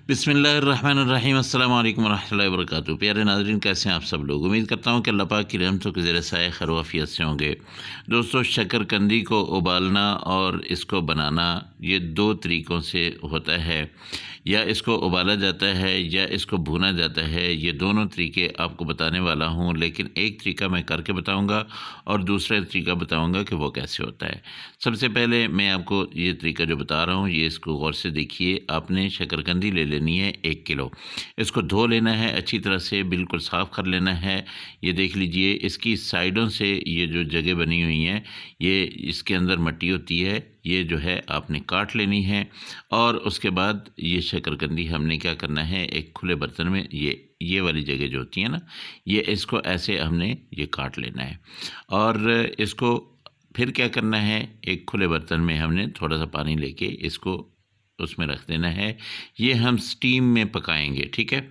बिस्मिल्लाहिर्रहमानिर्रहीम अस्सलाम वालेकुम रहमतुल्लाहि व बरकातुहू। प्यारे नाज़रीन, कैसे हैं आप सब लोग। उम्मीद करता हूँ कि अल्लाह पाक की रहमतों के ज़ेर साए खैर व आफियत से होंगे। दोस्तों, शकरकंदी को उबालना और इसको बनाना ये दो तरीक़ों से होता है। या इसको उबाला जाता है या इसको भूना जाता है। ये दोनों तरीके आपको बताने वाला हूँ, लेकिन एक तरीका मैं करके बताऊँगा और दूसरा तरीका बताऊँगा कि वो कैसे होता है। सबसे पहले मैं आपको ये तरीका जो बता रहा हूँ, ये इसको गौर से देखिए। आपने शकरकंदी ले लेनी है 1 किलो। इसको धो लेना है अच्छी तरह से, बिल्कुल साफ़ कर लेना है। ये देख लीजिए, इसकी साइडों से ये जो जगह बनी हुई हैं, ये इसके अंदर मिट्टी होती है, ये जो है आपने काट लेनी है। और उसके बाद ये शकरकंदी हमने क्या करना है, एक खुले बर्तन में ये वाली जगह जो होती है ना, ये इसको ऐसे हमने ये काट लेना है। और इसको फिर क्या करना है, एक खुले बर्तन में हमने थोड़ा सा पानी लेके इसको उसमें रख देना है। ये हम स्टीम में पकाएंगे, ठीक है।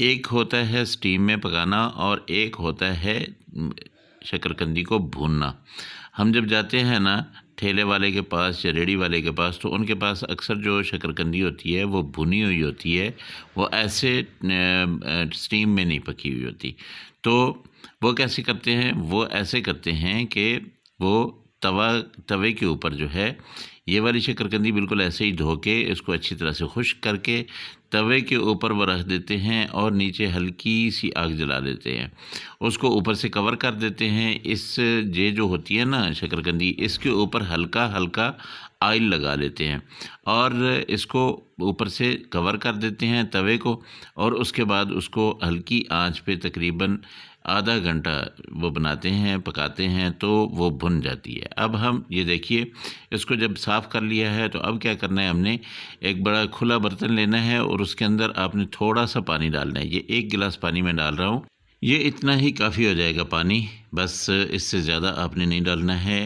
एक होता है स्टीम में पकाना और एक होता है शकरकंदी को भूनना। हम जब जाते हैं ना ठेले वाले के पास या रेडी वाले के पास, तो उनके पास अक्सर जो शकरकंदी होती है वो भुनी हुई होती है, वो ऐसे स्टीम में नहीं पकी हुई होती। तो वो कैसे करते हैं, वो ऐसे करते हैं कि वो तवे के ऊपर जो है ये वाली शकरकंदी बिल्कुल ऐसे ही धो के इसको अच्छी तरह से खुश्क करके तवे के ऊपर वो रख देते हैं और नीचे हल्की सी आग जला देते हैं। उसको ऊपर से कवर कर देते हैं। ये जो होती है ना शकरकंदी, इसके ऊपर हल्का हल्का ऑयल लगा लेते हैं और इसको ऊपर से कवर कर देते हैं तवे को। और उसके बाद उसको हल्की आंच पे तकरीबन आधा घंटा वो बनाते हैं, पकाते हैं, तो वो भुन जाती है। अब हम ये देखिए, इसको जब साफ़ कर लिया है तो अब क्या करना है, हमने एक बड़ा खुला बर्तन लेना है और उसके अंदर आपने थोड़ा सा पानी डालना है। ये 1 गिलास पानी मैं डाल रहा हूँ। ये इतना ही काफ़ी हो जाएगा पानी, बस इससे ज़्यादा आपने नहीं डालना है।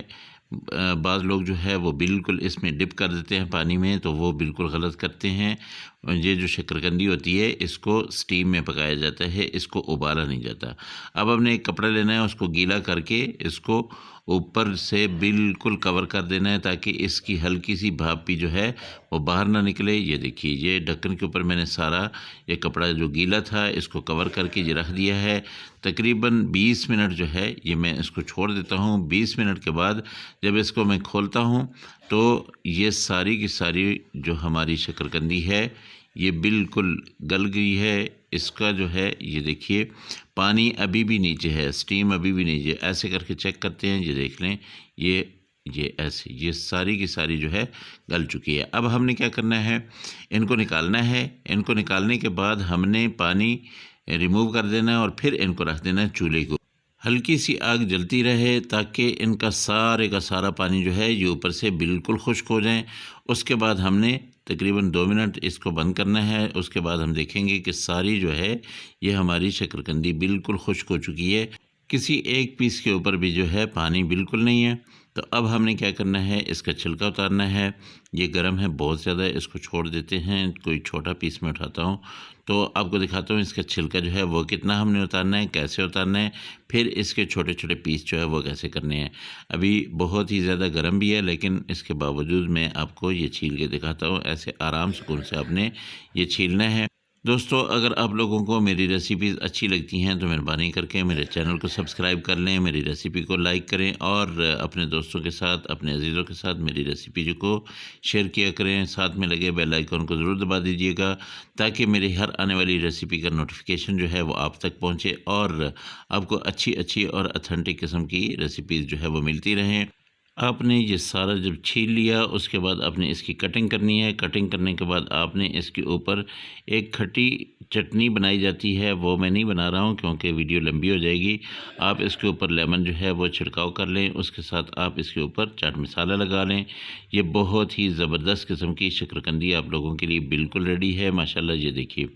बाज़ लोग जो है वो बिल्कुल इसमें डिप कर देते हैं पानी में, तो वो बिल्कुल गलत करते हैं। ये जो शकरकंदी होती है इसको स्टीम में पकाया जाता है, इसको उबाला नहीं जाता। अब हमने एक कपड़ा लेना है, उसको गीला करके इसको ऊपर से बिल्कुल कवर कर देना है ताकि इसकी हल्की सी भाप भी जो है वो बाहर ना निकले। ये देखिए, ये ढक्कन के ऊपर मैंने सारा ये कपड़ा जो गीला था इसको कवर करके ये रख दिया है। तकरीबन 20 मिनट जो है ये मैं इसको छोड़ देता हूँ। 20 मिनट के बाद जब इसको मैं खोलता हूँ तो ये सारी की सारी जो हमारी शकरकंदी है ये बिल्कुल गल गई है। इसका जो है ये देखिए, पानी अभी भी नीचे है, स्टीम अभी भी नीचे। ऐसे करके चेक करते हैं, ये देख लें, ये ऐसे ये सारी की सारी जो है गल चुकी है। अब हमने क्या करना है, इनको निकालना है। इनको निकालने के बाद हमने पानी रिमूव कर देना है और फिर इनको रख देना है चूल्हे को। हल्की सी आग जलती रहे ताकि इनका सारे का सारा पानी जो है ये ऊपर से बिल्कुल खुश्क हो जाए। उसके बाद हमने तकरीबन 2 मिनट इसको बंद करना है। उसके बाद हम देखेंगे कि सारी जो है ये हमारी शकरकंदी बिल्कुल खुश्क हो चुकी है। किसी एक पीस के ऊपर भी जो है पानी बिल्कुल नहीं है। तो अब हमने क्या करना है, इसका छिलका उतारना है। ये गर्म है बहुत ज़्यादा, इसको छोड़ देते हैं। कोई छोटा पीस में उठाता हूँ तो आपको दिखाता हूँ इसका छिलका जो है वो कितना हमने उतारना है, कैसे उतारना है, फिर इसके छोटे छोटे पीस जो है वो कैसे करने हैं। अभी बहुत ही ज़्यादा गर्म भी है, लेकिन इसके बावजूद मैं आपको ये छील के दिखाता हूँ। ऐसे आराम सुकून से आपने ये छीलना है। दोस्तों, अगर आप लोगों को मेरी रेसिपीज़ अच्छी लगती हैं तो मेहरबानी करके मेरे चैनल को सब्सक्राइब कर लें, मेरी रेसिपी को लाइक करें और अपने दोस्तों के साथ, अपने अजीज़ों के साथ मेरी रेसिपी को शेयर किया करें। साथ में लगे बेल आइकन को ज़रूर दबा दीजिएगा ताकि मेरी हर आने वाली रेसिपी का नोटिफिकेशन जो है वो आप तक पहुँचे और आपको अच्छी अच्छी और अथेंटिक किस्म की रेसिपीज़ जो है वो मिलती रहें। आपने ये सारा जब छील लिया उसके बाद आपने इसकी कटिंग करनी है। कटिंग करने के बाद आपने इसके ऊपर एक खट्टी चटनी बनाई जाती है, वो मैं नहीं बना रहा हूँ क्योंकि वीडियो लंबी हो जाएगी। आप इसके ऊपर लेमन जो है वो छिड़काव कर लें, उसके साथ आप इसके ऊपर चाट मसाला लगा लें। ये बहुत ही ज़बरदस्त किस्म की शकरकंदी आप लोगों के लिए बिल्कुल रेडी है माशाल्लाह। ये देखिए,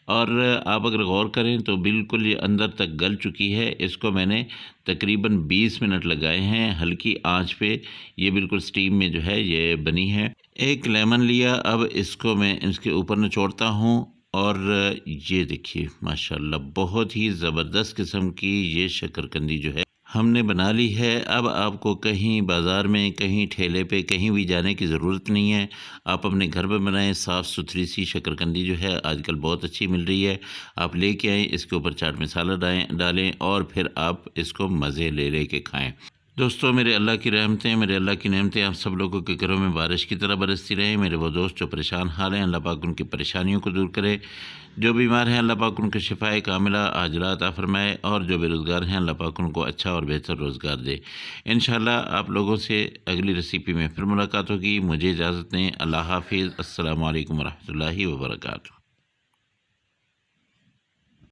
और आप अगर गौर करें तो बिल्कुल ये अंदर तक गल चुकी है। इसको मैंने तकरीबन 20 मिनट लगाए हैं हल्की आंच पे। ये बिल्कुल स्टीम में जो है ये बनी है। एक लेमन लिया, अब इसको मैं इसके ऊपर निचोड़ता हूँ और ये देखिए माशाल्लाह बहुत ही ज़बरदस्त किस्म की ये शकरकंदी जो है हमने बना ली है। अब आपको कहीं बाज़ार में, कहीं ठेले पे, कहीं भी जाने की ज़रूरत नहीं है। आप अपने घर में बनाएँ। साफ़ सुथरी सी शकरकंदी जो है आजकल बहुत अच्छी मिल रही है। आप लेके आएँ, इसके ऊपर चाट मसाला डालें और फिर आप इसको मज़े ले के खाएँ। दोस्तों, मेरे अल्लाह की रहमतें, मेरे अल्लाह की नेमतें आप सब लोगों के घरों में बारिश की तरह बरसती रहें। मेरे वो दोस्त जो परेशान हाल हैं, अल्लाह पाक उनकी परेशानियों को दूर करे। जो बीमार हैं, अल्लाह पाक उनको शिफ़ाए कामिला आजिला अता फ़रमाए, और जो बेरोज़गार हैं, अल्लाह पाक उनको अच्छा और बेहतर रोज़गार दे। इंशाअल्लाह आप लोगों से अगली रेसिपी में फिर मुलाकात होगी। मुझे इजाज़त दें। अल्लाह हाफ़िज़। अस्सलामु अलैकुम व रहमतुल्लाहि व बरकातुहू।